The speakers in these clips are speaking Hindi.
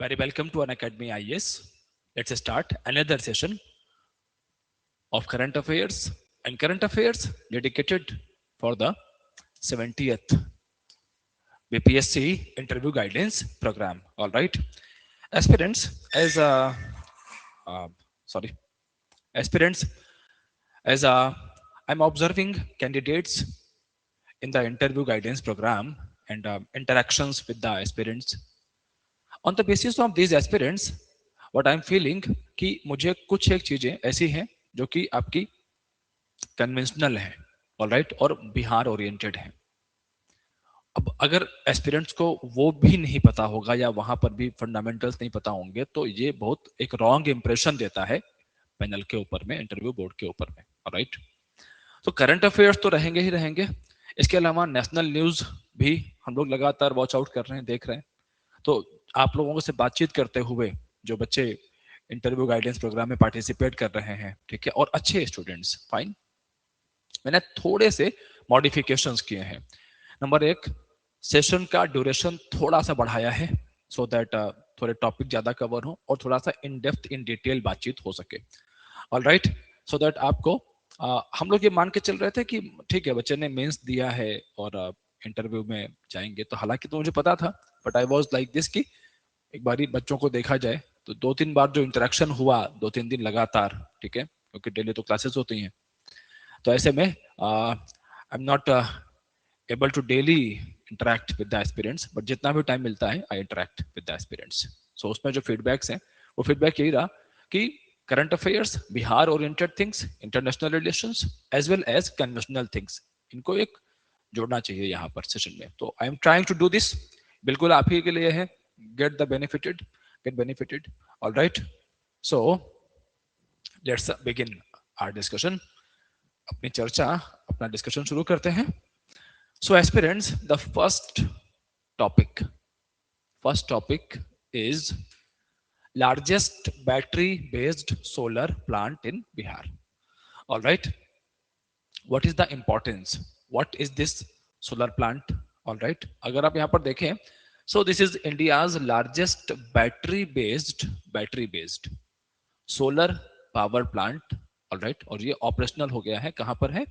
Very welcome to Unacademy IS. Let's start another session of current affairs and current affairs dedicated for the 70th BPSC interview guidance program. All right, aspirants, as uh, sorry, aspirants, as I'm observing candidates in the interview guidance program and interactions with the aspirants. On the basis of these aspirants, what I'm feeling कि मुझे कुछ एक चीजें ऐसी हैं जो कि आपकी कन्वेंशनल है, ऑलराइट, और बिहार ओरिएंटेड है. अब अगर एस्पिरेंट्स को वो भी नहीं पता होगा या वहां पर भी फंडामेंटल्स नहीं पता होंगे तो ये बहुत एक रॉन्ग इंप्रेशन देता है पैनल के ऊपर में, इंटरव्यू बोर्ड के ऊपर में. ऑलराइट, तो करंट अफेयर्स तो रहेंगे ही रहेंगे. इसके अलावा नेशनल न्यूज भी हम लोग लगातार वॉच आउट कर रहे हैं, देख रहे हैं. तो आप लोगों से बातचीत करते हुए जो बच्चे इंटरव्यू गाइडेंस प्रोग्राम में पार्टिसिपेट कर रहे हैं, ठीक है, और अच्छे स्टूडेंट्स, फाइन, मैंने थोड़े से मॉडिफिकेशंस किए हैं. नंबर एक, सेशन का ड्यूरेशन थोड़ा सा बढ़ाया है सो दैट थोड़े टॉपिक ज्यादा कवर हो और थोड़ा सा इन डेप्थ इन डिटेल बातचीत हो सके. ऑलराइट, सो दैट आपको हम लोग ये मान के चल रहे थे कि ठीक है बच्चे ने मेंस दिया है और इंटरव्यू में जाएंगे, तो हालांकि तो मुझे पता था, but I was like this कि एक बारी बच्चों को देखा जाए. तो 2-3 बार जो इंटरेक्शन हुआ 2-3 दिन लगातार, ठीक है, क्योंकि डेली तो क्लासेस होती हैं, तो ऐसे में I am not able to daily interact with the aspirants, but जितना भी टाइम मिलता है I interact with the aspirants. So उसमें जो फीडबैक्स हैं वो फीडबैक यही रहा कि current affairs, Bihar oriented things, international relations as well as conventional things, इनको एक जोड़ना चाहिए यहाँ पर सेशन में. तो I am trying to do this, बिल्कुल आप ही के लिए है. Get the benefited, get benefited. Alright, so let's begin our discussion. अपनी चर्चा, अपना डिस्कशन शुरू करते हैं. So aspirants, the first topic is largest battery based solar plant in Bihar. All right, what is the importance, what is this solar plant? All right, अगर आप यहाँ पर देखें, so this is India's largest battery based solar power plant. All right, और ये ऑपरेशनल हो गया है, कहाँ पर है?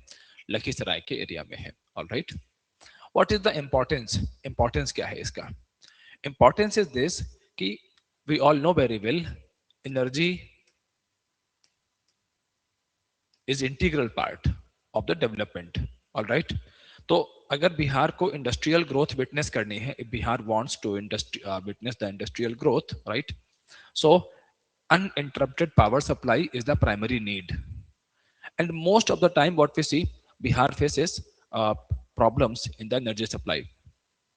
लखीसराय के एरिया में है. All right, what is the importance क्या है इसका? Importance is this कि we all know very well energy is integral part of the development. All right, तो अगर बिहार को इंडस्ट्रियल ग्रोथ विटनेस करनी है, if Bihar wants to witness the industrial growth, right, so uninterrupted power supply is the primary need. And most of the time what we see, Bihar faces problems in the energy supply.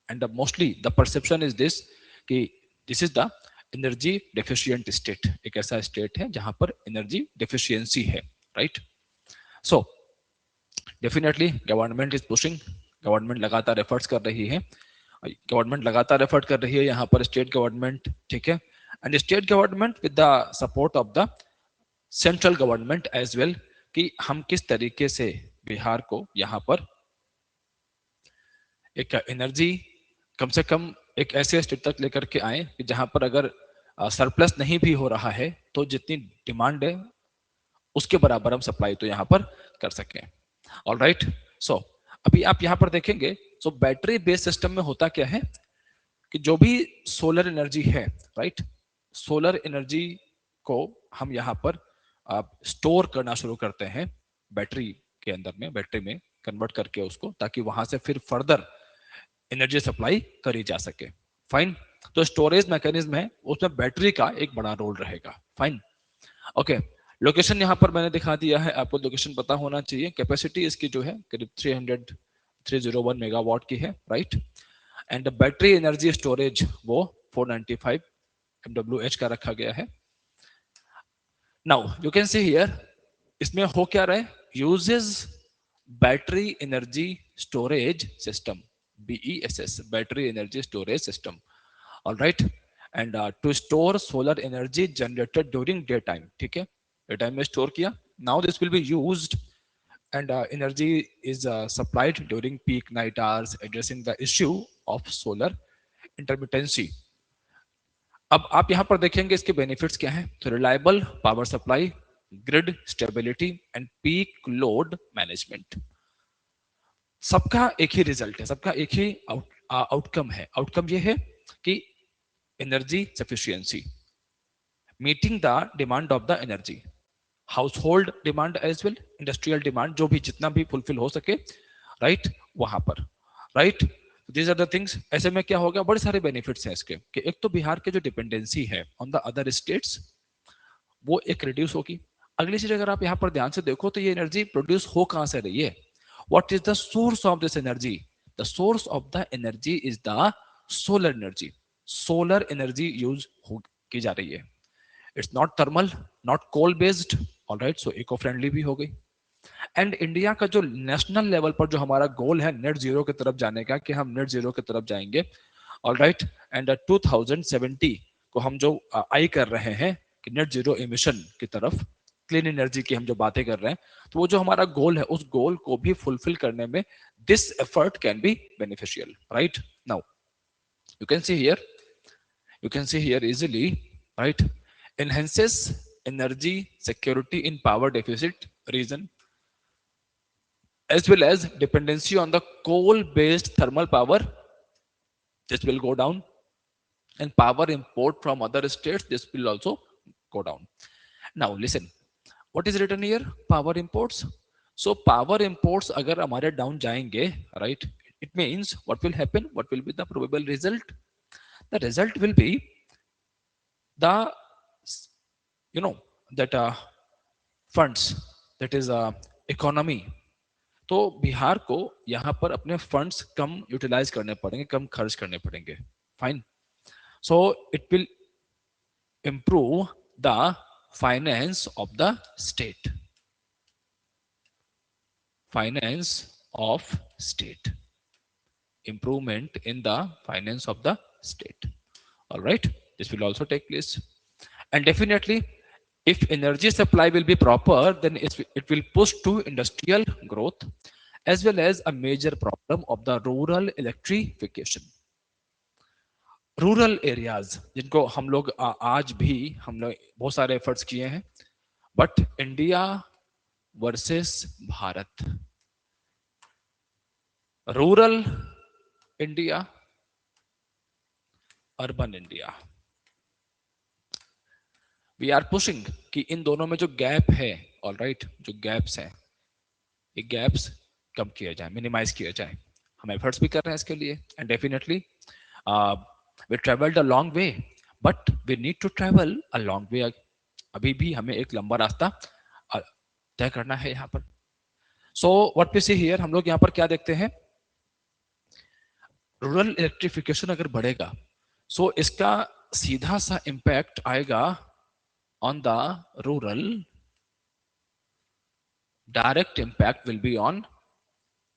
And mostly the perception is this कि this is the energy deficient state, एक ऐसा स्टेट है जहां पर एनर्जी डेफिशिएंसी है. Right, so definitely government is pushing, government लगातार एफर्ट्स कर रही है, गवर्नमेंट लगातार एफर्ट कर रही है यहाँ पर, स्टेट गवर्नमेंट, ठीक है, and state government with the support of the central government as well, कि हम किस तरीके से बिहार को यहाँ पर एक एनर्जी कम से कम एक ऐसे स्टेट तक लेकर के आए कि जहां पर अगर सरप्लस नहीं भी हो रहा है तो जितनी डिमांड है उसके बराबर हम सप्लाई तो यहाँ पर कर सकें. ऑलराइट, सो अभी आप यहाँ पर देखेंगे, सो बैटरी बेस्ड सिस्टम में होता क्या है कि जो भी सोलर एनर्जी है, राइट, सोलर एनर्जी को हम यहाँ पर स्टोर करना शुरू करते हैं बैटरी के अंदर में, बैटरी में कन्वर्ट करके उसको, ताकि वहां से फिर फर्दर एनर्जी सप्लाई करी जा सके. फाइन, तो स्टोरेज मैकेनिज्म है, उसमें बैटरी का एक बड़ा रोल रहेगा. फाइन, ओके, लोकेशन यहाँ पर मैंने दिखा दिया है, आपको लोकेशन पता होना चाहिए. कैपेसिटी इसकी जो है करीब 301 मेगावाट की है. Right, and battery energy storage वो 495 MWH का रखा गया है. Now you can see here, इसमें हो क्या रहा है, uses battery energy storage system, BESS, battery energy storage system. All right, and to store solar energy generated during daytime, ठीक है, daytime में store किया. Now this will be used and energy is supplied during peak night hours, addressing the issue of solar intermittency. अब आप यहां पर देखेंगे इसके बेनिफिट्स क्या हैं। तो reliable power supply, grid stability and peak load management. सबका एक ही रिजल्ट है, सबका एक ही आउटकम है। आउटकम ये है कि energy sufficiency, meeting the demand of the energy, household demand as well, industrial demand, जो भी जितना भी फुलफिल हो सके, राइट, वहां पर, right. These are the things. ऐसे में क्या होगा, बड़े सारे बेनिफिट्स हैं इसके कि एक तो बिहार के जो डिपेंडेंसी है ऑन द अदर स्टेट्स वो एक रिड्यूस होगी। अगली चीज अगर आप यहाँ पर ध्यान से देखो तो ये एनर्जी प्रोड्यूस हो कहां से रही है, what is the source of this energy, the source of the energy is the solar energy. Solar energy use की जा रही है। It's not thermal, not coal based, alright, so eco friendly भी हो गई। एंड इंडिया का जो नेशनल लेवल पर जो हमारा गोल है नेट जीरो की तरफ जाने का, कि हम नेट जीरो की तरफ जाएंगे, ऑलराइट, एंड 2070 को हम जो आई कर रहे हैं कि नेट जीरो एमिशन की तरफ, क्लीन एनर्जी की हम जो बातें कर रहे हैं, तो वो जो हमारा गोल है उस गोल को भी फुलफिल करने में this effort can be beneficial, right. Now you can see here, you can see here easily, right, enhances energy security in power deficit region, as well as dependency on the coal based thermal power, this will go down, and power import from other states, this will also go down. Now listen, what is written here, power imports. So power imports agar hamare down jayenge, right, it means what will happen, what will be the probable result, the result will be the, you know, that funds, that is economy, तो बिहार को यहाँ पर अपने फंड्स कम यूटिलाइज करने पड़ेंगे, कम खर्च करने पड़ेंगे, fine. So it will improve the finance of the state, finance of state, improvement in the finance of the state, all right, this will also take place. And definitely if energy supply will be proper, then it will push to industrial growth, as well as a major problem of the rural electrification, rural areas जिनको हम लोग आज भी हम लोग बहुत सारे एफर्ट्स किए हैं, but India versus Bharat, rural India, urban India, we are pushing कि इन दोनों में जो गैप है, ऑलराइट, जो गैप्स हैं, ये गैप्स कम किया जाए, मिनिमाइज किया जाए। हम एफर्ट्स भी कर रहे हैं इसके लिए, and definitely we travelled a long way, but we need to travel a long way. अभी भी हमें एक लंबा रास्ता तय करना है यहाँ पर। So what we see here, हम लोग यहाँ पर क्या देखते हैं, रूरल इलेक्ट्रिफिकेशन अगर बढ़ेगा, सो इसका सीधा सा इंपैक्ट आएगा on the rural, direct impact will be on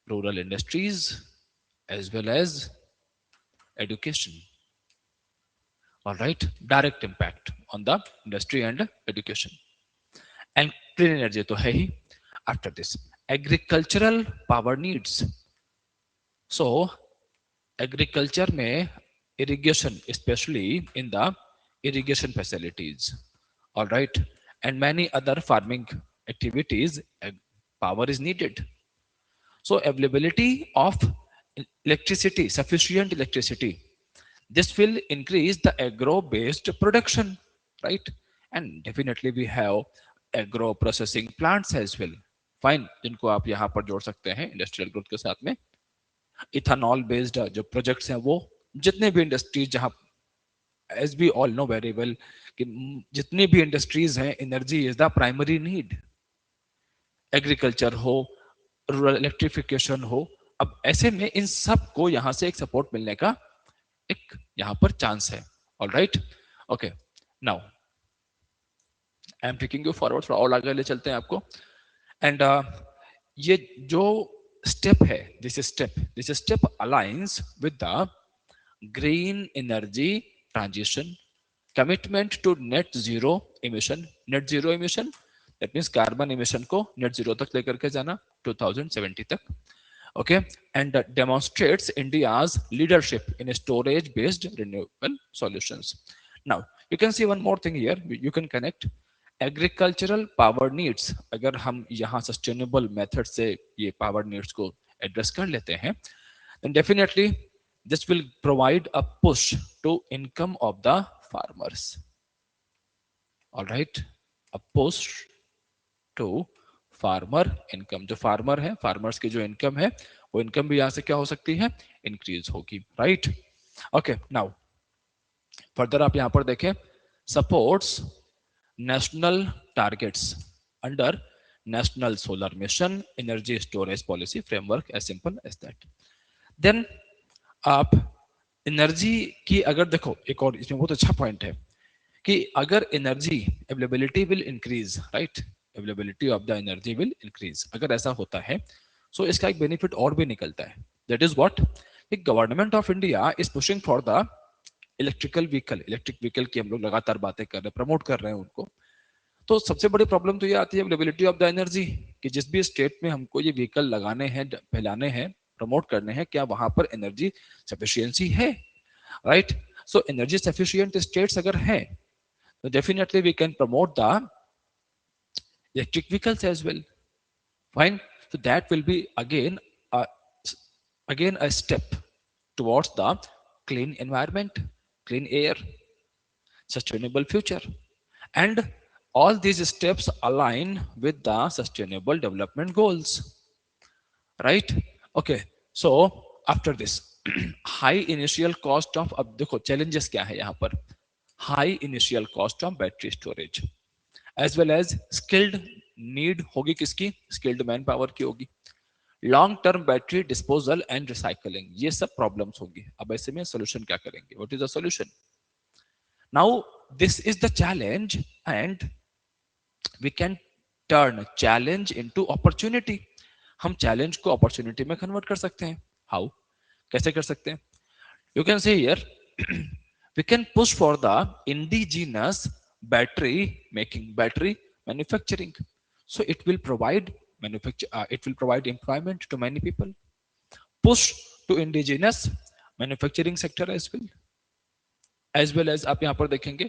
rural industries as well as education, all right, direct impact on the industry and education. And clean energy to hai hi. After this, agricultural power needs, so agriculture mein irrigation, especially in the irrigation facilities, all right, and many other farming activities, power is needed. So availability of electricity, sufficient electricity, this will increase the agro-based production, right? And definitely we have agro processing plants as well. Fine, जिनको आप यहाँ पर जोड़ सकते हैं इंडस्ट्रियल ग्रोथ के साथ में। इथेनॉल बेस्ड जो प्रोजेक्ट्स हैं वो, जितने भी इंडस्ट्रीज जहाँ, as we all know very well कि जितनी भी इंडस्ट्रीज हैं, energy is the primary need, agriculture हो, रूरल इलेक्ट्रिफिकेशन हो। अब ऐसे में इन सब को यहाँ से एक सपोर्ट मिलने का एक यहाँ पर चांस है, all right, okay. Now I am taking you forward, थोड़ा और आगे ले चलते हैं आपको। एंड ये जो स्टेप है, this step aligns with the green energy transition, commitment to net zero emission, net zero emission that means carbon emission को नेट जीरो तक लेकर के जाना 2070 तक, okay, and demonstrates India's leadership in storage based renewable solutions. Now you can see one more thing here. You can connect agricultural power needs. अगर हम यहाँ सस्टेनेबल मेथड से ये पावर नीड्स को एड्रेस कर लेते हैं, then definitely this will provide a push to income of the farmers. All right, a push to farmer income. जो फार्मर है, फार्मर्स की जो इनकम है, वो इनकम भी यहाँ से क्या हो सकती है, इंक्रीज होगी. राइट. ओके, नाउ फर्दर आप यहाँ पर देखें, supports national targets under national solar mission energy storage policy framework, as simple as that. Then आप एनर्जी की अगर देखो, एक और इसमें बहुत अच्छा पॉइंट है कि अगर energy availability will increase, right, availability of the energy will increase, अगर ऐसा होता है सो इसका एक बेनिफिट और भी निकलता है. That is what, government of India is pushing for the electrical vehicle. Electric vehicle की हम लोग लगातार बातें कर रहे हैं, प्रमोट कर रहे हैं उनको. तो सबसे बड़ी प्रॉब्लम तो ये आती है अवेलेबिलिटी ऑफ द एनर्जी, कि जिस भी स्टेट में हमको ये व्हीकल लगाने हैं, फैलाने हैं, प्रमोट करने हैं, क्या वहां पर एनर्जी सफिशियंसी है. Right. So energy sufficient states अगर है तो definitely we can promote the electric vehicles as well. Fine. So that will be again a step towards the clean environment, clean air, sustainable future, and all these steps align with the sustainable development goals. Right. Okay, so after this high initial cost of, अब देखो challenges क्या है यहाँ पर, high initial cost of battery storage as well as skilled need होगी किसकी, skilled man power की होगी, long term battery disposal and recycling, ये सब प्रॉब्लम्स होंगी. अब ऐसे में सोल्यूशन क्या करेंगे, what is the solution. Now this is the challenge and we can turn challenge into opportunity. हम चैलेंज को अपॉर्चुनिटी में कन्वर्ट कर सकते हैं. हाउ, कैसे कर सकते हैं. You can see here we can push for the indigenous battery making, battery manufacturing. So it will provide it will provide employment to many people. Push to indigenous manufacturing sector as well as आप यहाँ पर देखेंगे,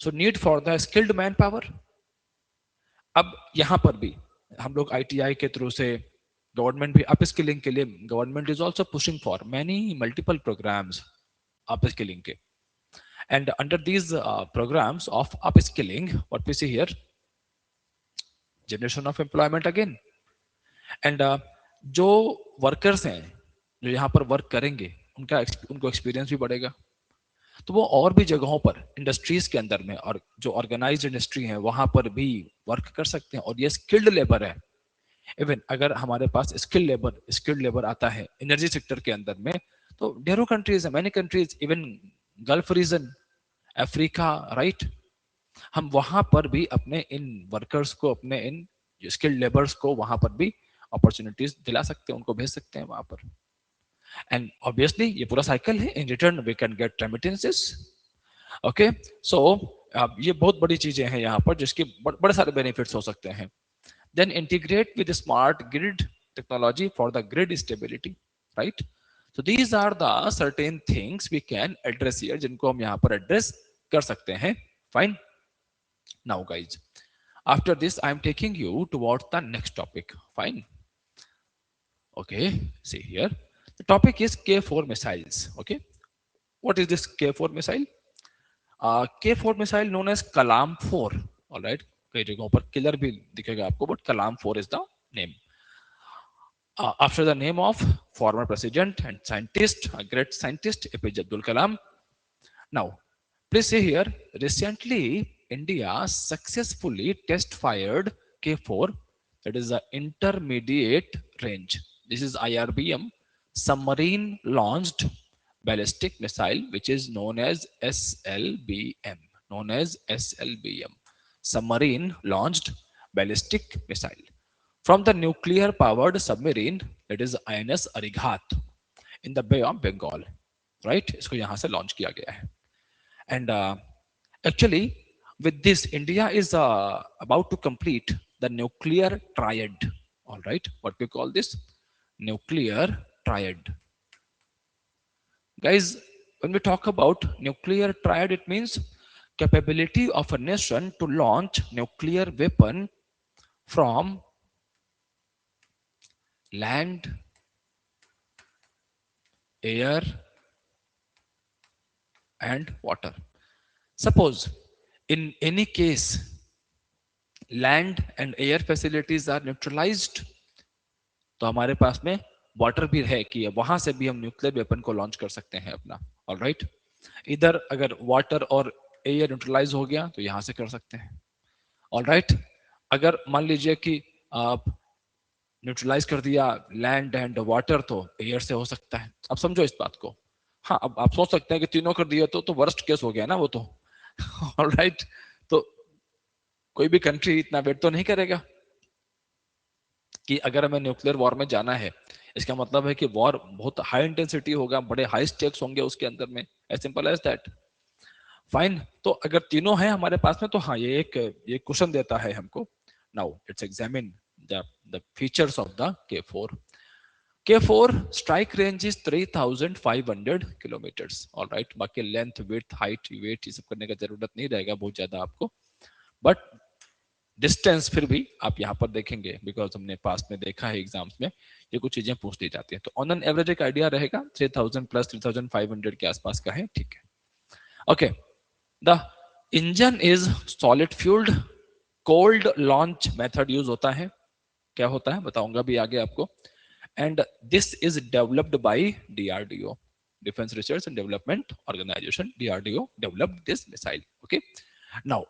so need for the skilled manpower. अब यहाँ पर भी हम लोग ITI के थ्रू से गवर्नमेंट भी अपस्किलिंग के लिए, government is also pushing for many multiple programmes upskilling के. and under these programs of upskilling, what we see here, generation of employment again. And जो वर्कर्स हैं जो यहाँ पर वर्क करेंगे, उनको एक्सपीरियंस भी बढ़ेगा, तो वो और भी जगहों पर इंडस्ट्रीज के अंदर में और जो ऑर्गेनाइज्ड इंडस्ट्री है वहां पर भी वर्क कर सकते हैं. और ये स्किल्ड लेबर है. इवन अगर हमारे पास स्किल्ड लेबर आता है एनर्जी सेक्टर के अंदर में, तो ढेरों कंट्रीज है, many countries, even Gulf region, Africa, right, हम वहां पर भी अपने इन वर्कर्स को, अपने इन स्किल्ड लेबर्स को वहां पर भी अपॉर्चुनिटीज दिला सकते हैं, उनको भेज सकते हैं वहां पर. एंड ऑब्वियसली ये पूरा साइकिल है, in return we can get remittances. Okay, so ये बहुत बड़ी चीजें हैं यहाँ पर जिसके बड़े सारे बेनिफिट्स हो सकते हैं. Then integrate with smart grid technology for the grid stability. Right. So these are the certain things we can address here, जिनको हम यहाँ पर एड्रेस कर सकते हैं. Fine. Now guys, after this I am taking you towards the next topic. Fine. Okay, see here the topic is K4 missiles. Okay, what is this K4 missile? K4 missile known as Kalam 4. All right, कई जगहों पर किलर भी दिखेगा आपको, but Kalam 4 is the name, after the name of former president and scientist, a great scientist, APJ Abdul Kalam. Now please see here, recently India successfully test fired K4, that is the intermediate range. This is IRBM, submarine launched ballistic missile, which is known as SLBM. Known as SLBM, submarine launched ballistic missile, from the nuclear powered submarine, that is INS Arighat, in the Bay of Bengal. Right? इसको यहाँ से launch किया गया है. And actually, with this, India is about to complete the nuclear triad. All right, what we call this? Nuclear triad. Guys, when we talk about nuclear triad, it means capability of a nation to launch nuclear weapon from land, air, and water. Suppose in any case land and air facilities are neutralized, तो हमारे पास में वाटर भी है कि वहां से भी हम न्यूक्लियर वेपन को लॉन्च कर सकते हैं अपना। ऑलराइट, इधर अगर वाटर और एयर न्यूट्रलाइज हो गया तो यहां से कर सकते हैं। ऑलराइट, अगर मान लीजिए कि आप न्यूट्रलाइज कर दिया लैंड एंड वाटर तो एयर से हो सकता है। अब समझो इस बात को। हाँ, अब आप सोच सकते हैं कि तीनों कर दिया तो वर्स्ट केस हो गया ना वो तो। ऑलराइट, तो कोई भी कंट्री इतना वेट तो नहीं करेगा कि अगर हमें न्यूक्लियर वॉर में जाना है। इसका मतलब है कि वॉर बहुत हाई इंटेंसिटी होगा, बड़े हाई स्टेक्स होंगे उसके अंदर में, as simple as that. Fine, तो अगर तीनों हैं हमारे पास में तो हाँ ये क्वेश्चन देता है हमको। Now let's examine the features of the K4। K4 strike range is 3500 kilometres. Alright, बाकी लेंथ, विड्थ, हाइट, वेट ये सब करने का जरूरत नहीं रहेगा बहुत ज्यादा आपको, बट डिस्टेंस फिर भी आप यहाँ पर देखेंगे बिकॉज हमने पास में देखा है एग्जाम्स में ये कुछ चीजें पूछ ली जाती हैं। तो ऑन एन एवरेज एक आइडिया रहेगा 3000 प्लस 3500 के आसपास का है, ठीक है। Okay, the engine is solid fuelled, cold launch method use होता है। क्या होता है बताऊंगा भी आगे आपको। And this is developed by DRDO, defence research and development organisation. DRDO developed this missile. Okay, now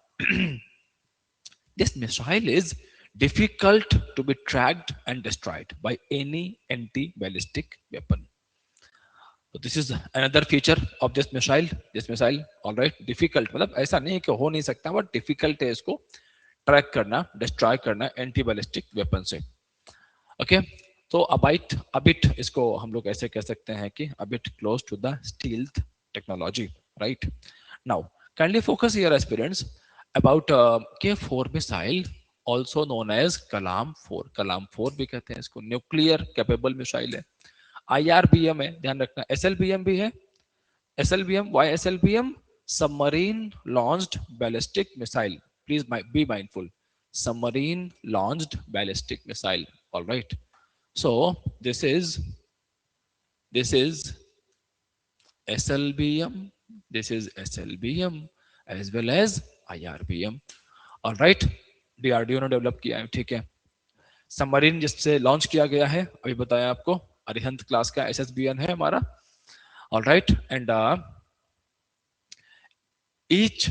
this missile is difficult to be tracked and destroyed by any anti-ballistic weapon. So this is another feature of this missile. This missile, all right, difficult मतलब ऐसा नहीं है कि हो नहीं सकता, बट difficult है इसको ट्रैक करना, डिस्ट्रॉय करना एंटी बैलिस्टिक वेपन से। ओके, तो अबिट इसको हम लोग ऐसे कह सकते हैं कि a bit close to the stealth technology, right. Now kindly focus here aspirants about K4 missile, also known as कलाम 4। कलाम 4 भी कहते हैं इसको, न्यूक्लियर कैपेबल मिसाइल है। IRBM है, ध्यान रखना, SLBM भी है। SLBM, why SLBM? Submarine launched ballistic missile, please be mindful, submarine launched ballistic missile। all right, so this is SLBM, this is SLBM as well as IRBM। all right, DRDO ने डेवलप किया है, ठीक है। सबमरीन जिससे लॉन्च किया गया है अभी बताया आपको, अरिहंत क्लास का SSBN है हमारा। all right, and each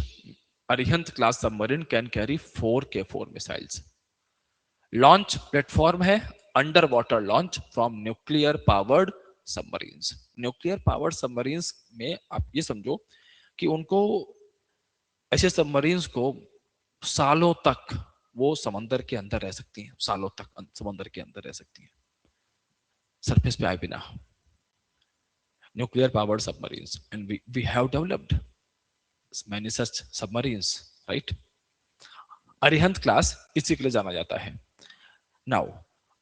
Arihant class submarine can carry 4 K4 missiles। Launch platform है under water launch from nuclear powered submarines. Nuclear powered submarines में आप ये समझो कि उनको, ऐसे सबमरीन्स को सालों तक वो समंदर के अंदर रह सकती हैं, सालों तक समंदर के अंदर रह सकती हैं, सरफेस पे आए बिना। Nuclear powered submarines, and we have developed many such submarines, right। Arihant class इसी के लिए जाना जाता है। नाउ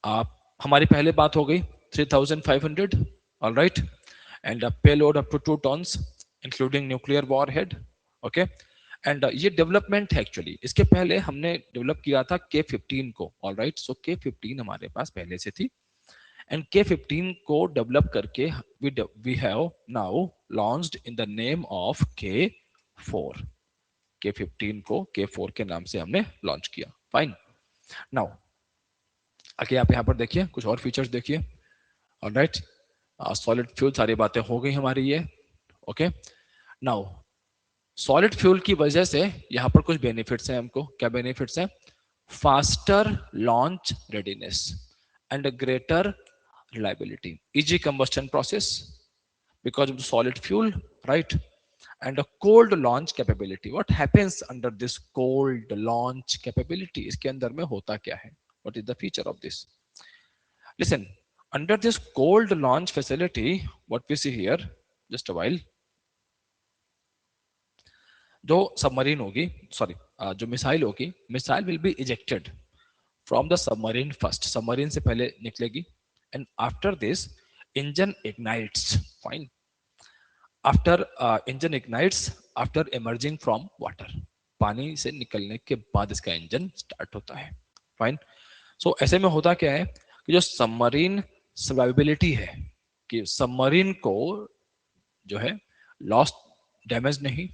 आप, हमारी पहले बात हो गई 3500, all right, and payload up to 2 tons including nuclear warhead. Okay, and ये डेवलपमेंट है एक्चुअली, इसके पहले हमने डेवलप किया था K15 को। ऑल राइट, सो K15 हमारे पास पहले से थी, एंड K15 को डेवलप करके we have now launched in the name of K4। K15 को K4 के नाम से हमने लॉन्च किया। फाइन, नाउ आगे आप यहाँ पर देखिए कुछ और फीचर्स देखिए। ऑलराइट, सॉलिड फ्यूल, सारी बातें हो गई हमारी ये। ओके, नाउ सॉलिड फ्यूल की वजह से यहाँ पर कुछ बेनिफिट्स हैं हमको। क्या बेनिफिट्स हैं? Faster launch readiness and greater reliability, easy combustion process because of the solid fuel, right, and a cold launch capability। what happens under this cold launch capability? इसके अंदर में होता क्या है? what is the feature of this? listen, under this cold launch facility what we see here, just a while, जो सबमरीन होगी, सॉरी जो मिसाइल होगी, missile will be ejected from the submarine first, submarine से पहले निकलेगी, and after this engine ignites. Fine, after engine ignites, after emerging from water, पानी से निकलने के बाद इसका इंजन स्टार्ट होता है। फाइन। सो ऐसे में होता क्या है कि जो सबमरीन सर्वाइवेबिलिटी है, कि सबमरीन को जो है लॉस डैमेज नहीं,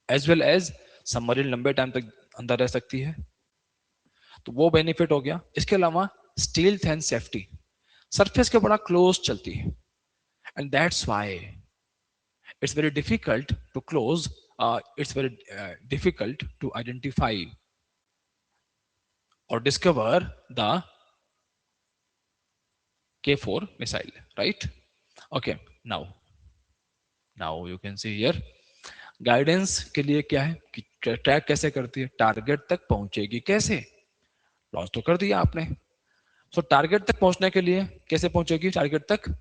एज वेल एज सबमरीन लंबे टाइम तक अंदर रह सकती है, तो वो बेनिफिट हो गया। इसके अलावा स्टील्थ एंड सेफ्टी, सरफेस के बड़ा क्लोज चलती है, and that's why it's very difficult to close, it's very difficult to identify or discover the K4 missile, right? Okay, now you can see here guidance के लिए क्या है कि ट्रैक कैसे करती है, टारगेट तक पहुंचेगी कैसे, लॉन्च तो कर दिया आपने, सो टारगेट तक पहुंचने के लिए कैसे पहुंचेगी टारगेट तक,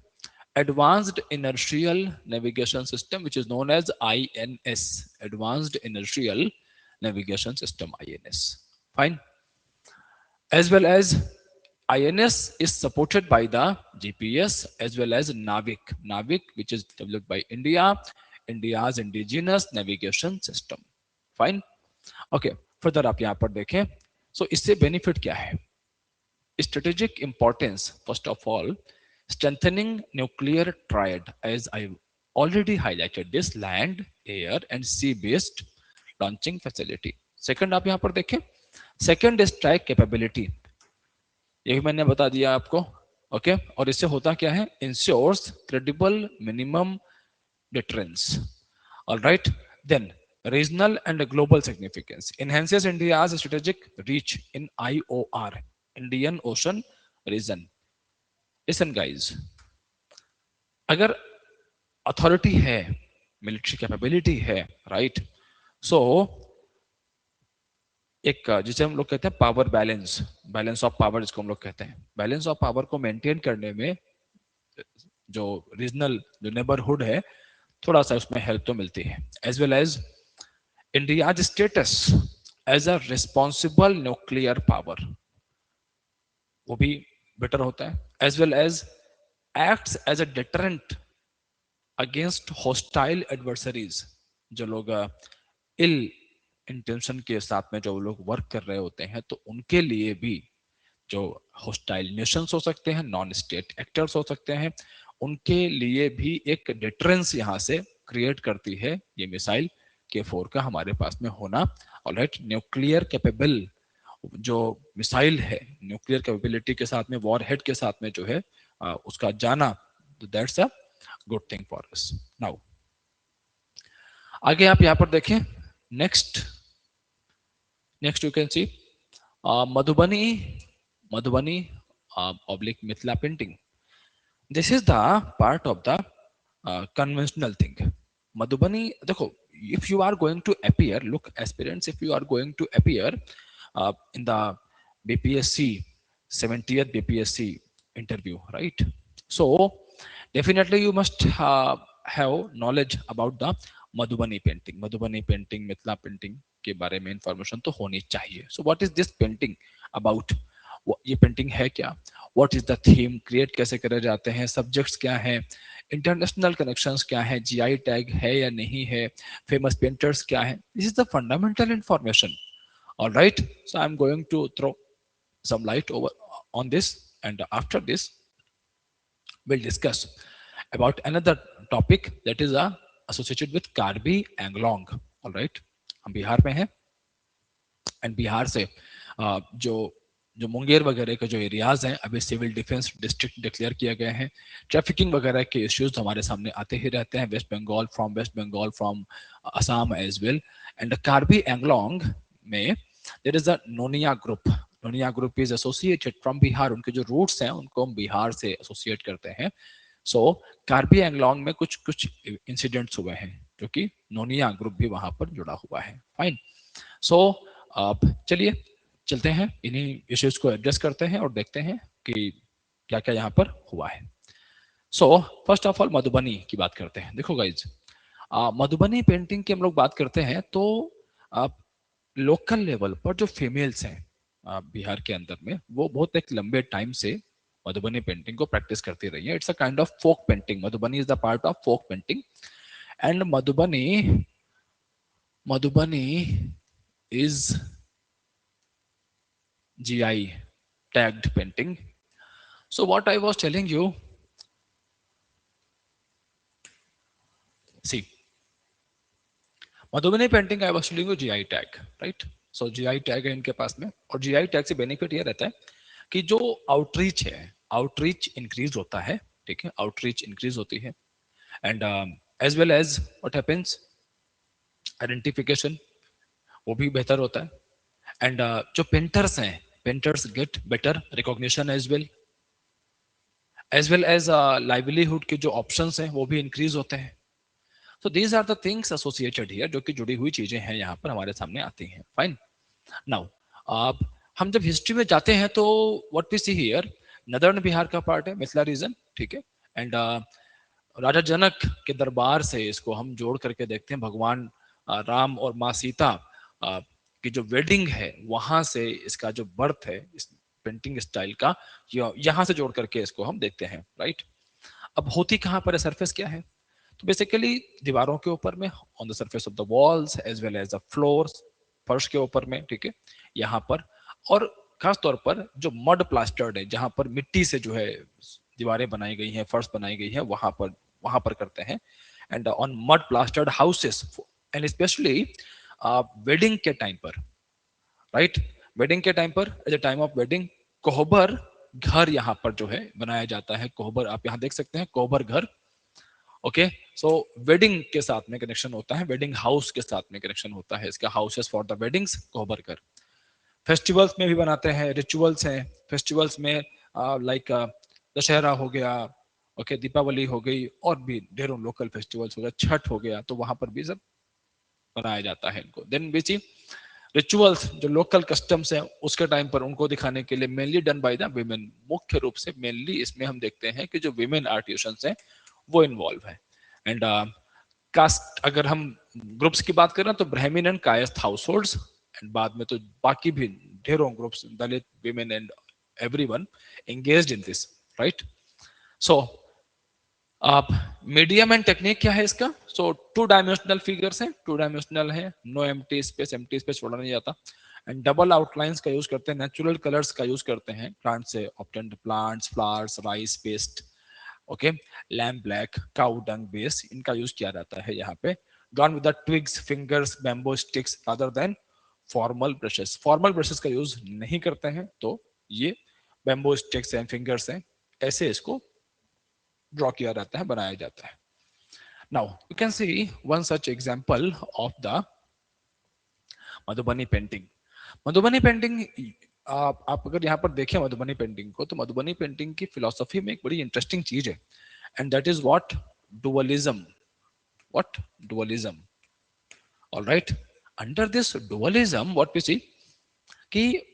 Advanced Inertial Navigation System, which is known as INS, Advanced Inertial Navigation System, INS. Fine. As well as INS is supported by the GPS as well as NAVIC, which is developed by India, India's indigenous navigation system. Fine. Okay. Further आप यहाँ पर देखें, so इससे benefit क्या है? Strategic importance, first of all, strengthening nuclear triad, as I already highlighted this, land, air and sea based launching facility. Second आप यहाँ पर देखें, second strike capability, ये मैंने बता दिया आपको। ओके, और इससे होता क्या है, ensures credible minimum deterrence. All right, then regional and global significance, enhances India's strategic reach in IOR, Indian Ocean region. Listen guys, अगर अथॉरिटी है, मिलिट्री कैपेबिलिटी है, राइट, सो एक जिसे हम लोग कहते हैं power balance, balance of power जिसको हम लोग कहते हैं, बैलेंस ऑफ पावर को मेंटेन करने में जो रीजनल जो नेबरहुड है, थोड़ा सा उसमें हेल्प तो मिलती है। As well as India status as a responsible nuclear power, वो भी बेटर होता है। As well as acts as a deterrent against hostile adversaries, जो लोग इल इंटेंशन के साथ में जो लोग वर्क कर रहे होते हैं, तो उनके लिए भी जो हॉस्टाइल नेशंस हो सकते हैं, नॉन स्टेट एक्टर्स हो सकते हैं, उनके लिए भी एक डिटरेंस यहाँ से क्रिएट करती है ये मिसाइल K4 का हमारे पास में होना। ऑलराइट, न्यूक्लियर कैपेबल जो मिसाइल है, न्यूक्लियर कैपेबिलिटी के साथ में, वॉर हेड के साथ में जो है उसका जाना, तो that's a good thing for us. Now आगे आप यहाँ पर देखें, next you can C Madhubani oblique Mithila painting, this is the part of the conventional thing. Madhubani देखो, if you are going to appear, look aspirants, if you are going to appear in the BPSC 70th BPSC interview, right, so definitely you must have knowledge about the Madhubani painting Mithila painting के बारे में इंफॉर्मेशन तो होनी चाहिए। So what is this painting about, ये पेंटिंग है क्या, what is the theme, create कैसे करे जाते हैं, सब्जेक्ट्स क्या हैं, इंटरनेशनल कनेक्शंस क्या है, जीआई टैग है या नहीं है, फेमस पेंटर्स क्या है, this is the fundamental information. Alright, so I am going to throw some light over on this, and after this we'll discuss about another topic that is associated with Karbi Anglong. All right, हम बिहार में हैं, एंड बिहार से जो मुंगेर वगैरह के जो एरियाज हैं, अभी सिविल डिफेंस डिस्ट्रिक्ट डिक्लेयर किए गए हैं। ट्रैफिकिंग वगैरह के इश्यूज हमारे सामने आते ही रहते हैं, West Bengal from Assam as well. And Karbi Anglong में there is a Nonia group is associated from Bihar, उनके जो रूट्स हैं उनको हम बिहार से एसोसिएट करते हैं। सो कार्बी एंगलोंग में कुछ इंसिडेंट्स हुए हैं जो कि नोनिया ग्रुप भी वहां पर जुड़ा हुआ है। फाइन, सो चलिए चलते हैं, इन्हीं इश्यूज को एड्रेस करते हैं और देखते हैं कि क्या क्या यहाँ पर हुआ है। So first of all Madhubani की बात करते हैं। देखो गाइज, मधुबनी पेंटिंग की हम लोग बात करते हैं तो लोकल लेवल पर जो फीमेल्स हैं बिहार के अंदर में, वो बहुत एक लंबे टाइम से मधुबनी पेंटिंग को प्रैक्टिस करती रही है। It's a kind of folk painting, Madhubani is the part of folk painting. And Madhubani Madhubani is GI tagged painting. So what I was telling you, see, Madhubani painting I was telling you GI tag, right? So GI tag है इनके पास में, और GI tag से बेनिफिट ये रहता है कि जो आउटरीच है, आउटरीच इंक्रीज होता है, ठीक है, आउटरीच इंक्रीज होती है, and as well as what happens, identification वो भी बेहतर होता है, एंड जो पेंटर्स हैं, painters get better recognition as well as livelihood के जो ऑप्शंस हैं वो भी इंक्रीज होते हैं. So these are the things associated here, जो कि जुड़ी हुई चीजें हैं यहाँ पर हमारे सामने आती हैं. फाइन. नाउ अब हम जब हिस्ट्री में जाते हैं तो what we see here, northern Bihar का पार्ट है, मिथिला रीजन, ठीक है, एंड राजा जनक के दरबार से इसको हम जोड़ करके देखते हैं. भगवान राम और माँ सीता की जो वेडिंग है वहां से इसका जो बर्थ है इस पेंटिंग स्टाइल का, यहाँ से जोड़ करके इसको हम देखते हैं. राइट. अब होती कहाँ पर है, सरफेस क्या है, तो बेसिकली दीवारों के ऊपर में, on the surface of the walls as well as the floors, फर्श के ऊपर में, ठीक है, यहाँ पर, और खास तौर पर जो मड प्लास्टर्ड है, जहां पर मिट्टी से जो है दीवारें बनाई गई हैं, फर्श बनाई गई है, वहां पर करते हैं. And on mud plastered houses, and specially wedding के टाइम पर, राइट, वेडिंग के टाइम पर, at the time of wedding, कोहबर घर यहाँ पर जो है बनाया जाता है. कोहबर आप यहाँ देख सकते हैं, कोहबर घर. ओके. सो वेडिंग के साथ में कनेक्शन होता है, वेडिंग हाउस के साथ में कनेक्शन होता है इसका, हाउसेस फॉर द वेडिंग्स, कोहबर घर. फेस्टिवल्स में भी बनाते हैं, रिचुअल्स हैं फेस्टिवल्स में, लाइक दशहरा हो गया, ओके, दीपावली हो गई, और भी ढेरों लोकल फेस्टिवल्स हो गया, छठ हो गया, तो वहां पर भी सब बनाया जाता है इनको. देन बेची रिचुअल्स, जो लोकल कस्टम्स हैं उसके टाइम पर उनको दिखाने के लिए mainly done by the women. मुख्य रूप से मेनली इसमें हम देखते हैं कि जो विमेन आर्टिशियंस हैं वो इन्वॉल्व है. एंड कास्ट अगर हम ग्रुप्स की बात करें तो Brahmin and Kayastha households, and बाद में तो बाकी भी ढेरों groups, Dalit, women and everyone engaged in this. Right. So आप मीडियम एंड टेक्निक क्या है इसका, सो टू डायमेंशनल फिगर्स हैं, टू डायमेंशनल है, नो एम्प्टी स्पेस छोड़ा नहीं जाता, एंड डबल आउटलाइंस का यूज करते हैं, नेचुरल कलर्स का यूज करते हैं, प्लांट से obtained plants, flowers, rice paste, okay, lamp black, cow dung base, इनका यूज किया जाता है यहाँ पे. Drawn with the twigs, fingers, bamboo sticks rather than formal brushes. Formal brushes का यूज नहीं करते हैं, तो ये बैम्बो स्टिक्स एंड फिंगर्स हैं, ऐसे इसको ड्रॉ किया जाता है, बनाया जाता है. Now you can C one such example of the Madhubani painting. Madhubani painting, आप अगर यहाँ पर देखें मधुबनी पेंटिंग को, तो मधुबनी पेंटिंग की फिलोसफी में एक बड़ी इंटरेस्टिंग चीज है, and that is what, dualism. What, dualism. Alright. Under this dualism what we see कि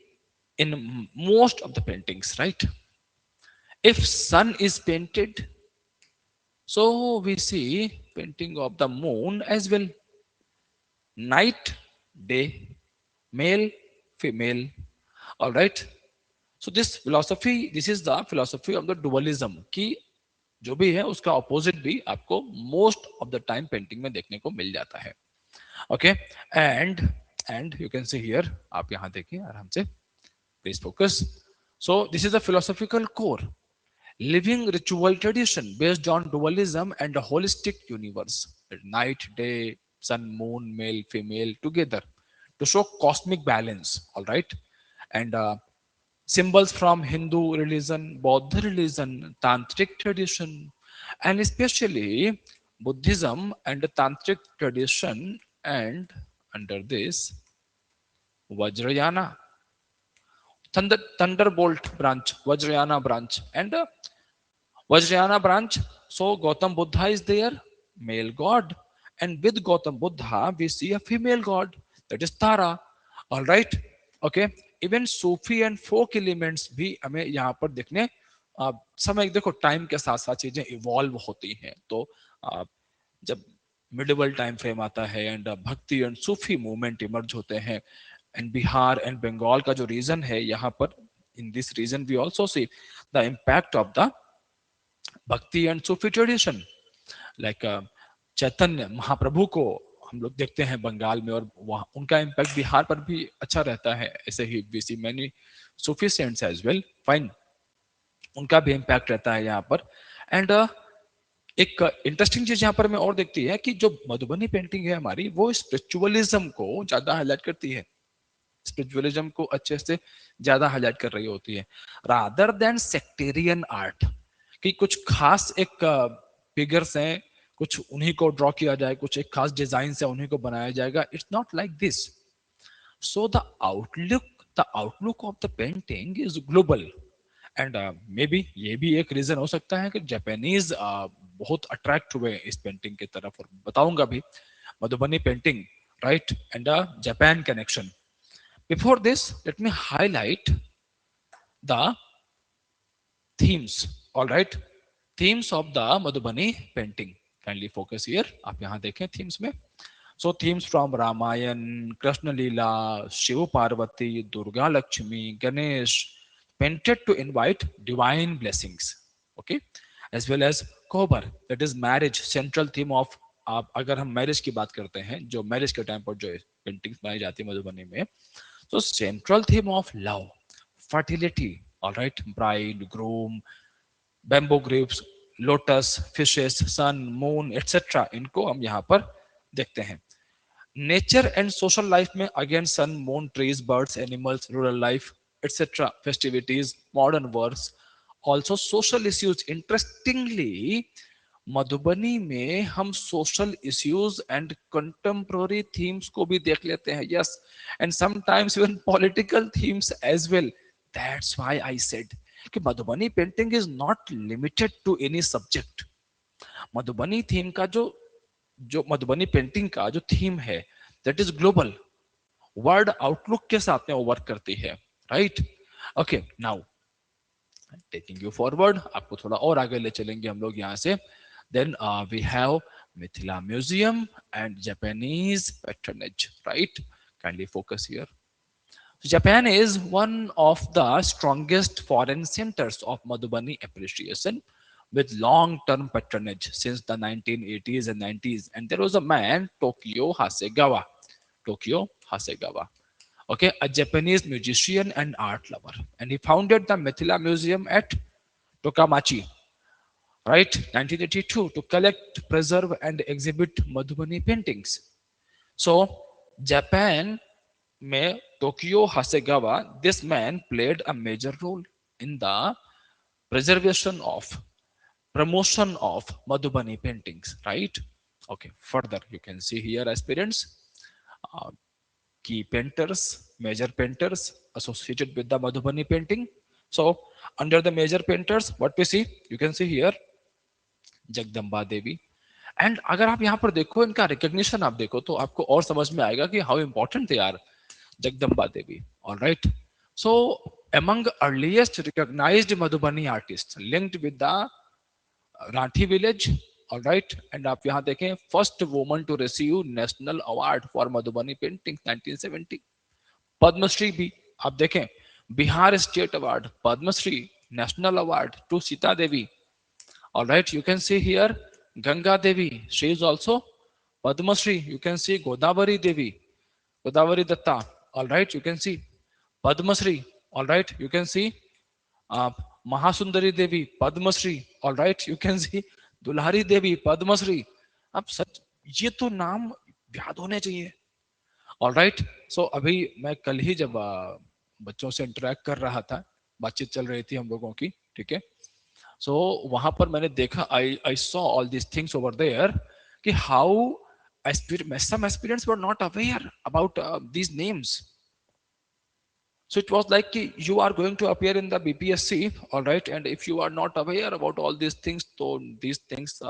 in most of the paintings, right, if sun is painted, so we see painting of the moon as well, night, day, male, female. All right. So this philosophy, this is the philosophy of the dualism, कि जो भी है उसका ऑपोजिट भी आपको most of the time painting में देखने को मिल जाता है. Okay. And you can see here, आप यहाँ देखिए आराम से, please focus. So this is a philosophical core, living ritual tradition based on dualism and a holistic universe. Night, day, sun, moon, male, female together to show cosmic balance. All right. And symbols from Hindu religion, Buddha religion, Tantric tradition, and especially Buddhism and Tantric tradition. And under this, Vajrayana, Thunderbolt branch, Vajrayana branch, and Vajrayana branch. So Gautam Buddha is there, male god, and with Gautam Buddha we see a female god, that is Tara. All right. Okay. Even Sufi and folk elements भी हमें यहाँ पर देखने, समय देखो टाइम के साथ साथ चीजें इवॉल्व होती हैं, तो जब मिडिवल टाइम फ्रेम आता है एंड भक्ति एंड सूफी मूवमेंट इमर्ज होते हैं, एंड बिहार एंड बंगाल का जो रीजन है यहाँ पर, in this region we also see the impact of the bhakti and Sufi tradition. Like Chaitanya Mahaprabhu को हम लोग देखते हैं बंगाल में, और वहाँ उनका इम्पैक्ट बिहार पर भी अच्छा रहता है। ऐसे ही we see many Sufi saints as well, fine, उनका भी इम्पैक्ट रहता है यहाँ पर। एंड एक इंटरेस्टिंग चीज यहाँ पर हमें और देखती है कि जो मधुबनी पेंटिंग है हमारी, वो स्पिरिचुअलिज्म को ज्यादा हाईलाइट करती है, स्पिरिचुअलिज्म को अच्छे से ज्यादा हाईलाइट कर रही होती है, रादर देन सेक्टेरियन आर्ट, कि कुछ खास एक फिगर्स हैं, कुछ उन्हीं को ड्रॉ किया जाए, कुछ एक खास डिजाइन से उन्हीं को बनाया जाएगा। It's not like this. So the outlook of the painting is global. And may be ये भी एक रीजन हो सकता है कि जापानीज बहुत अट्रैक्ट हुए इस पेंटिंग की तरफ, और बताऊंगा भी Madhubani painting, right, and Japan connection. Before this let me highlight the themes, all right, themes of the Madhubani painting. Kindly focus here, आप यहाँ देखें themes में। So themes from Ramayan, Krishna Leela, Shiva Parvati, Durga Lakshmi, Ganesh, painted to invite divine blessings, okay, as well as Kobar, that is marriage, central theme of, आप अगर हम मैरिज की बात करते हैं, जो मैरिज के टाइम पर जो पेंटिंग्स बनाई जाती है मधुबनी में, तो central theme of love, fertility, all right, bride groom, bamboo grapes, lotus, fishes, sun, moon etcetera, इनको हम यहाँ पर देखते हैं। नेचर एंड सोशल लाइफ में again sun, moon, trees, birds, animals, rural life etcetera, festivities, modern works, also social issues. Interestingly Madhubani में हम social issues and contemporary themes को भी देख लेते हैं, yes, and sometimes even political themes as well. That's why I said कि Madhubani painting is not limited to any subject. Madhubani theme का जो जो मधुबनी पेंटिंग का जो थीम है, that is global, world outlook के साथ में वो वर्क करती है, right. Okay, now taking you forward, आपको थोड़ा और आगे ले चलेंगे हम लोग यहाँ से। Then we have Mithila museum and Japanese patronage, right, kindly focus here. Japan is one of the strongest foreign centers of Madhubani appreciation, with long-term patronage since the 1980s and 90s. And there was a man, Tokyo Hasegawa. Tokyo Hasegawa. Okay, a Japanese musician and art lover. And he founded the Mithila Museum at Tokamachi, right, 1982, to collect, preserve, and exhibit Madhubani paintings. So, Japan में Tokyo Hasegawa, this man played a major role in the preservation of, promotion of Madhubani paintings, right? Okay, further you can see here aspirants, key painters, major painters associated with the Madhubani painting. So under the major painters, what we see, you can see here Jagdamba Devi. And अगर आप यहाँ पर देखो, इनका रिकग्निशन आप देखो, तो आपको और समझ में आएगा कि how important they are. Jagdamba Devi. All right. So, among earliest recognized Madhubani artists linked with the Ranthi village. All right. And आप यहाँ देखें, first woman to receive national award for Madhubani painting 1970. Padma Shri भी आप देखें, Bihar State Award, Padma Shri, National Award to Sita Devi. All right. You can see here Ganga Devi. She is also Padma Shri. You can see Godavari Devi, Godavari Datta. All right, you can see Padma Shri. All right, you can see Mahasundari Devi, Padma Shri. All right, you can see Dulhari Devi, Padma Shri. अब सच ये तो नाम याद होने चाहिए। All right, so अभी मैं कल ही जब बच्चों से इंटरेक्ट कर रहा था, बातचीत चल रही थी हम लोगों की, ठीक है। So वहां पर मैंने देखा, I saw all these things over there कि how some aspirants were not aware about these names. So it was like you are going to appear in the BPSC, all right, and if you are not aware about all these things, so these things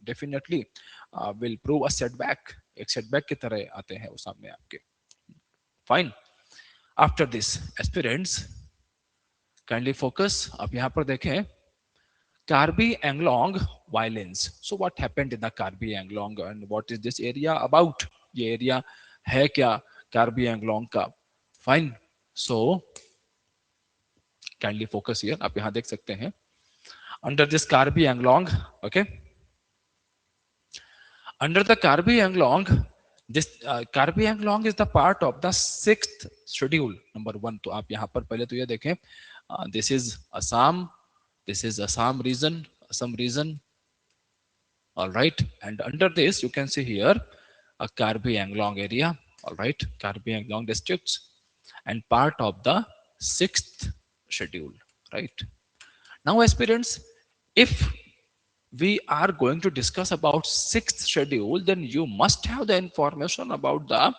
definitely will prove a setback. एक setback की तरह आते हैं वो सामने आपके। Fine. After this, aspirants, kindly focus. आप यहाँ पर देखें, Karbi Anglong violence. So what happened in the Karbi Anglong and what is this area about? ये area है क्या Karbi Anglong का? Fine. So kindly focus here. आप यहाँ देख सकते हैं. Under this Karbi Anglong, okay. Under the Karbi Anglong, this Karbi Anglong is the part of the sixth schedule number 1। तो आप यहाँ पर पहले तो ये देखें, this is Assam, this is Assam region, all right, and under this you can see here a Karbi Anglong area, all right, Karbi Anglong districts and part of the sixth schedule, right. Now aspirants, if we are going to discuss about sixth schedule, then you must have the information about the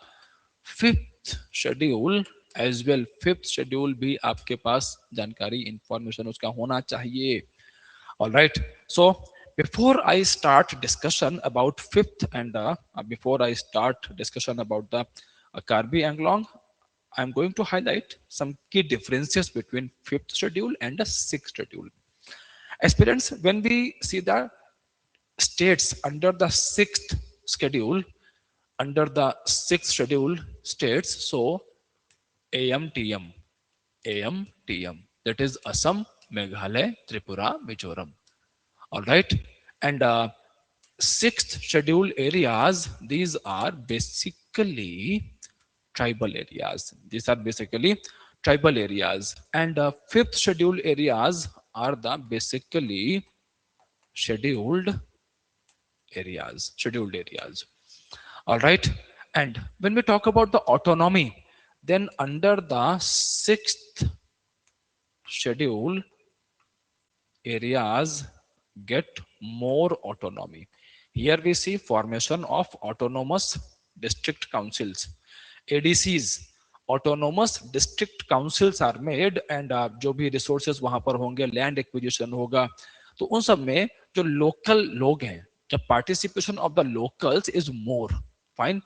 fifth schedule as well. Fifth schedule भी आपके पास जानकारी इंफॉर्मेशन उसका होना चाहिए, all right. So before I start discussion about fifth and before I start discussion about the Karbi Anglong, I'm going to highlight some key differences between fifth schedule and the sixth schedule. Aspirants, when we see the states under the sixth schedule, under the sixth schedule states, so AMTM, AMTM, that is Assam, Meghalaya, Tripura, Mizoram. All right. And sixth schedule areas, these are basically tribal areas. These are basically tribal areas. And fifth schedule areas are the basically scheduled areas, scheduled areas. All right. And when we talk about the autonomy, then under the sixth schedule, areas get more autonomy. Here we see formation of autonomous district councils, ADCs. Autonomous district councils are made and जो भी resources वहां पर होंगे, land acquisition होगा, तो उन सब में जो local लोग हैं, जब participation of the locals is more, fine.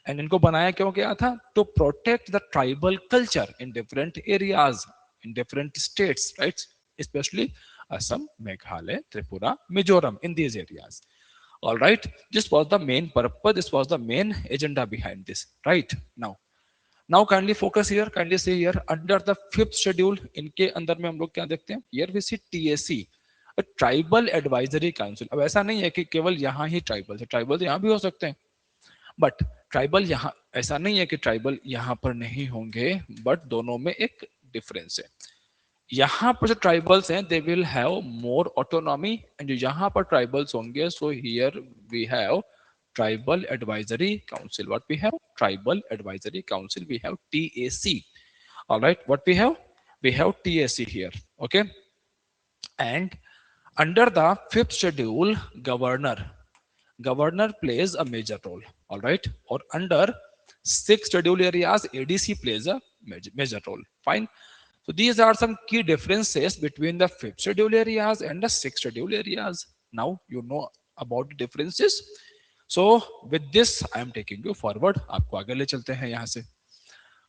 And इनको बनाया क्यों गया था? To protect the tribal culture in different areas, in different states, right, specially Assam, Meghalaya, Tripura, Mizoram, in these areas. All right, this was the main purpose, this was the main agenda behind this, right. Now kindly focus here, kindly see here under the fifth schedule, इनके अंदर में हम लोग क्या देखते हैं? Here we see TAC, tribal advisory council. अब ऐसा नहीं है कि केवल यहाँ ही ट्राइबल है, ट्राइबल यहाँ भी हो सकते हैं, बट ट्राइबल यहाँ, ऐसा नहीं है कि ट्राइबल यहाँ पर नहीं होंगे, बट दोनों में एक डिफरेंस है. यहाँ पर जो ट्राइबल्स हैं they will have more autonomy, and जो यहाँ पर ट्राइबल्स होंगे, so here we have tribal advisory council. What we have? Tribal advisory council. We have TAC. Alright, what we have TAC here, okay. And under the fifth schedule, governor plays a major role, all right. Or under six schedule areas, ADC plays a major role, fine. So these are some key differences between the fifth schedule areas and the sixth schedule areas. Now you know about the differences. So with this I am taking you forward, आपको आगे ले चलते हैं यहाँ से.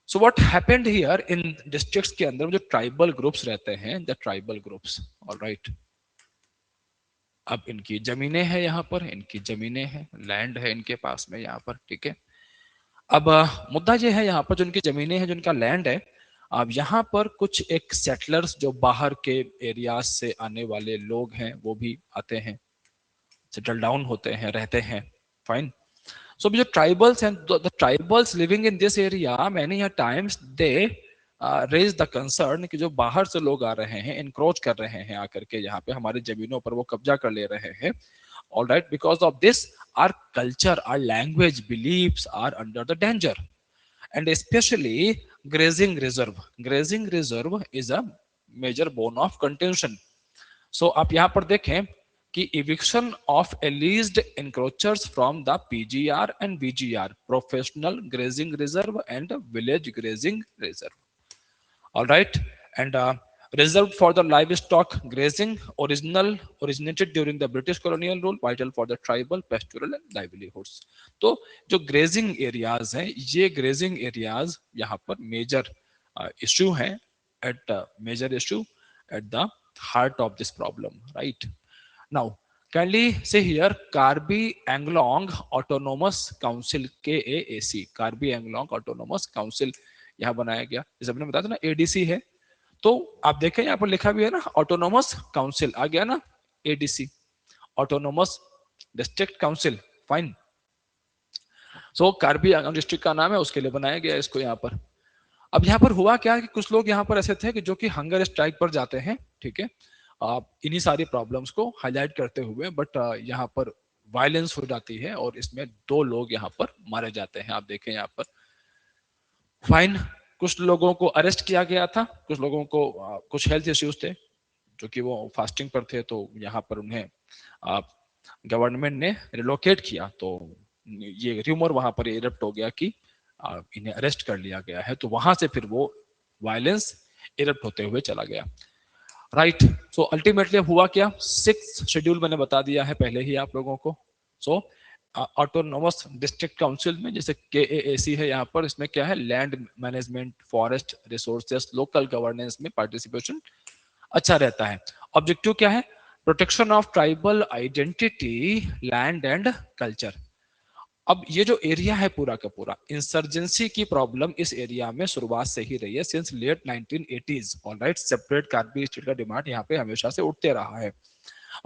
So what happened here in districts के अंदर जो tribal groups रहते हैं, the tribal groups, all right. अब इनकी जमीनें हैं, यहाँ पर इनकी जमीनें हैं, लैंड है इनके पास में यहाँ पर, ठीक है. अब मुद्दा ये है यहाँ पर जो इनकी जमीनें हैं, जो इनका लैंड है, अब यहाँ पर कुछ एक सेटलर्स जो बाहर के एरियाज से आने वाले लोग हैं वो भी आते हैं, सेटल डाउन होते हैं, रहते हैं, फाइन. सो जो ट्राइबल्स हैं, the tribals living in this area, many times they raise the concern कि जो बाहर से लोग आ रहे हैं, इनक्रोच कर रहे हैं आकर के यहाँ पे हमारी जमीनों पर वो कब्जा कर ले रहे हैं. All right, because of this our culture, our language, beliefs are under the danger, and especially grazing reserve is a major bone of contention. So आप यहाँ पर देखें कि eviction of alleged encroachers from the PGR and VGR, professional grazing reserve and village grazing reserve. All right, and reserved for the livestock grazing, originated during the British colonial rule, vital for the tribal pastoral and livelihoods. तो जो grazing areas हैं, ये grazing areas यहाँ पर major issue है, major issue at the heart of this problem, right. Now kindly say here Karbi Anglong Autonomous Council, KAAC, Karbi Anglong Autonomous Council यहाँ बनाया गया. जैसे आपने बताया था ना ADC है, तो आप देखें यहाँ पर लिखा भी है ना ऑटोनोमस काउंसिल, आ गया ना ADC, autonomous district council, fine. So Karbi Anglong district का नाम है, उसके लिए बनाया गया इसको यहाँ पर। अब यहाँ पर हुआ क्या कि कुछ लोग यहाँ पर ऐसे थे कि जो कि हंगर स्ट्राइक पर जाते हैं, ठीक है, इन्हीं सारी प्रॉब्लम्स को हाईलाइट करते हुए, बट यहाँ पर वायलेंस हो जाती है और इसमें 2 लोग यहाँ पर मारे जाते हैं। आप देखें यहाँ पर, फाइन, कुछ लोगों को अरेस्ट किया गया था, कुछ लोगों को कुछ हेल्थ इश्यूज थे जो कि वो फास्टिंग पर थे, तो यहाँ पर उन्हें गवर्नमेंट ने रिलोकेट किया। तो ये र्यूमर वहां पर इरप्ट हो गया कि इन्हें अरेस्ट कर लिया गया है, तो वहां से फिर वो वायलेंस इरप्ट होते हुए चला गया। राइट, सो अल्टीमेटली हुआ क्या, 6 शेड्यूल मैंने बता दिया है पहले ही आप लोगों को। सो ऑटोनोमस डिस्ट्रिक्ट काउंसिल में जैसे KAAC है यहाँ पर, इसमें क्या है, land management, forest resources, local governance में पार्टिसिपेशन अच्छा रहता है। ऑब्जेक्टिव क्या है, protection of tribal identity, land and culture. अब ये जो एरिया है पूरा का पूरा, इंसर्जेंसी की प्रॉब्लम इस एरिया में शुरुआत से ही रही है, since late 1980s। Alright, separate Karbi state का डिमांड यहाँ पे हमेशा से उठते रहा है।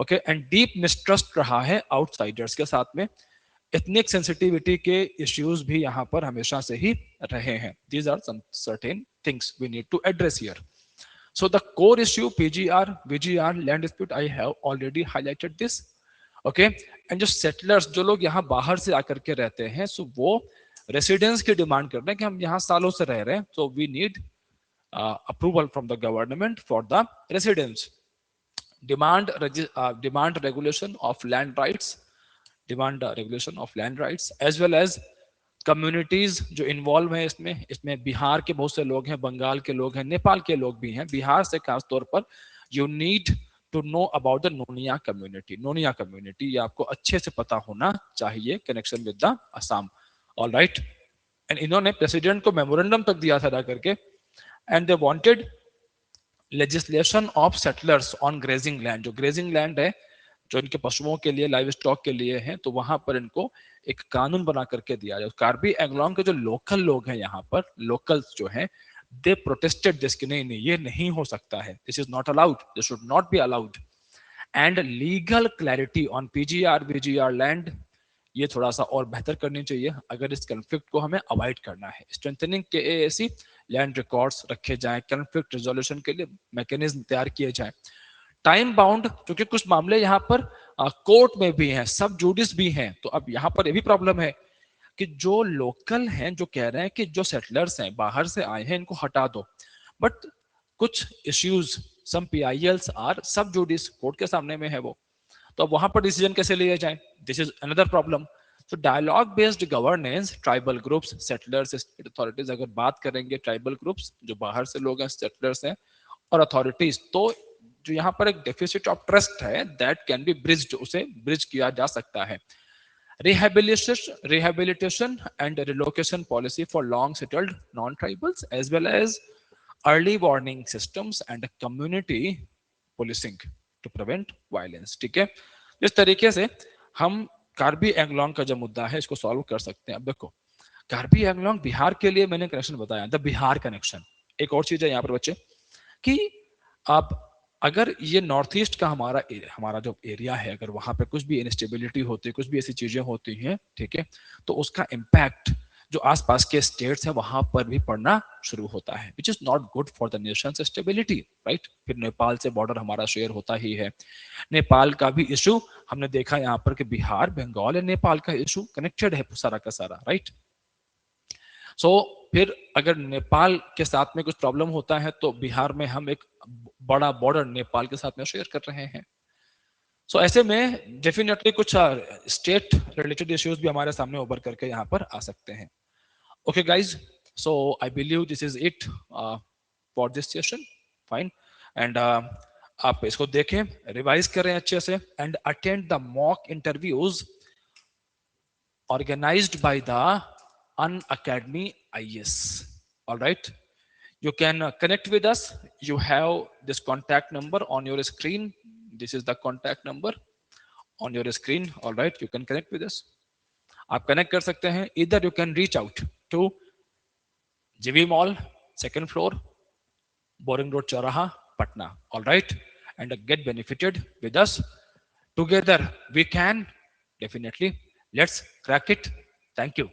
ओके, एंड डीप मिसट्रस्ट रहा है आउटसाइडर्स के साथ में। एथनिक सेंसिटिविटी के इश्यूज भी यहाँ पर हमेशा से ही रहे हैं। These are some certain things we need to address here. So the core issue, PGR, VGR, land dispute, I have already highlighted this. Okay, and जो settlers, जो लोग यहाँ बाहर से आकर के रहते हैं, so वो residents की डिमांड कर रहे हैं कि हम यहाँ सालों से रह रहे हैं, so we need approval from the government for the residents. Demand regulation of land rights, regulation of land rights, as well as communities जो इन्वॉल्व हैं इसमें बिहार के बहुत से लोग हैं, बंगाल के लोग हैं, नेपाल के लोग भी हैं। बिहार से खास तौर पर you need to know about the Nonia community. Nonia community ये आपको अच्छे से पता होना चाहिए, connection with the Assam. Alright, and इन्होंने प्रेसिडेंट को मेमोरेंडम तक दिया था करके, and they wanted legislation of settlers on grazing land. जो ग्रेजिंग लैंड है, जो इनके पशुओं के लिए, लाइव स्टॉक के लिए है, तो वहां पर इनको एक कानून बना करके दिया जाए। कार्बी एंगलोंग के जो लोकल लोग हैं यहाँ पर, लोकल्स जो हैं, दे प्रोटेस्टेड दिस कि नहीं नहीं ये नहीं हो सकता है, this is not allowed, this should not be allowed. And legal clarity on PGR VGR land ये थोड़ा सा और बेहतर करनी चाहिए अगर इस कन्फ्लिक्ट को हमें अवॉइड करना है। स्ट्रेंथनिंग KAAC, लैंड रिकॉर्ड्स रखे जाएं, कन्फ्लिक्ट रिजोल्यूशन के लिए मैकेनिज्म तैयार किए जाएं। टाइम बाउंड, क्योंकि कुछ मामले यहाँ पर कोर्ट में भी हैं, सब जुडिस भी हैं, तो अब यहाँ पर ये भी प्रॉब्लम है कि जो लोकल हैं जो कह रहे हैं कि जो सेटलर्स हैं बाहर से आए हैं इनको हटा दो, बट कुछ इश्यूज, सम PILs आर सब जुडिस, कोर्ट के सामने में है वो, तो अब वहां पर डिसीजन कैसे लिए जाए, दिस इज अनदर प्रॉब्लम। तो dialogue based governance, tribal groups, settlers, state authorities, अगर बात करेंगे ट्राइबल ग्रुप्स जो बाहर से लोग हैं, सेटलर्स हैं, और अथॉरिटीज, तो जो यहाँ पर एक डेफिसिट ऑफ ट्रस्ट है दैट कैन बी ब्रिज्ड, उसे ब्रिज किया जा सकता है। rehabilitation and relocation policy for long settled non-tribals, as well as early warning systems and community policing to prevent violence। ठीक है, इस तरीके से हम कार्बी एंगलोंग का जो मुद्दा है इसको सॉल्व कर सकते हैं। अब देखो, कार्बी एंगलोंग बिहार के लिए मैंने कनेक्शन बताया, द बिहार कनेक्शन। एक और चीज है यहाँ पर बच्चे कि आप अगर ये नॉर्थ ईस्ट का हमारा जो एरिया है, अगर वहां पे कुछ भी इनस्टेबिलिटी होती है, कुछ भी ऐसी चीजें होती हैं, ठीक है, तो उसका इम्पैक्ट जो आसपास के स्टेट्स हैं वहां पर भी पड़ना शुरू होता है, which is not good for the nation stability. Right, फिर नेपाल से बॉर्डर हमारा शेयर होता ही है, नेपाल का भी इशू हमने देखा यहाँ पर कि बिहार, बंगाल और नेपाल का इशू कनेक्टेड है सारा का सारा। राइट, सो फिर अगर नेपाल के साथ में कुछ प्रॉब्लम होता है तो बिहार में हम एक बड़ा बॉर्डर नेपाल के साथ में शेयर कर रहे हैं। सो ऐसे में डेफिनेटली कुछ स्टेट रिलेटेड इश्यूज भी हमारे सामने उभर करके यहाँ पर आ सकते हैं। Okay guys, so I believe this is it for this session. Fine, and आप इसको देखें, रिवाइज करें अच्छे से, and attend the mock interviews organized by the Unacademy IS. All right, you can connect with us. You have this contact number on your screen. This is the contact number on your screen. All right, you can connect with us. आप connect कर सकते हैं, either you can reach out to JV Mall, second floor, Boring Road, Chauraha, Patna. All right, and get benefited with us. Together we can definitely, let's crack it. Thank you.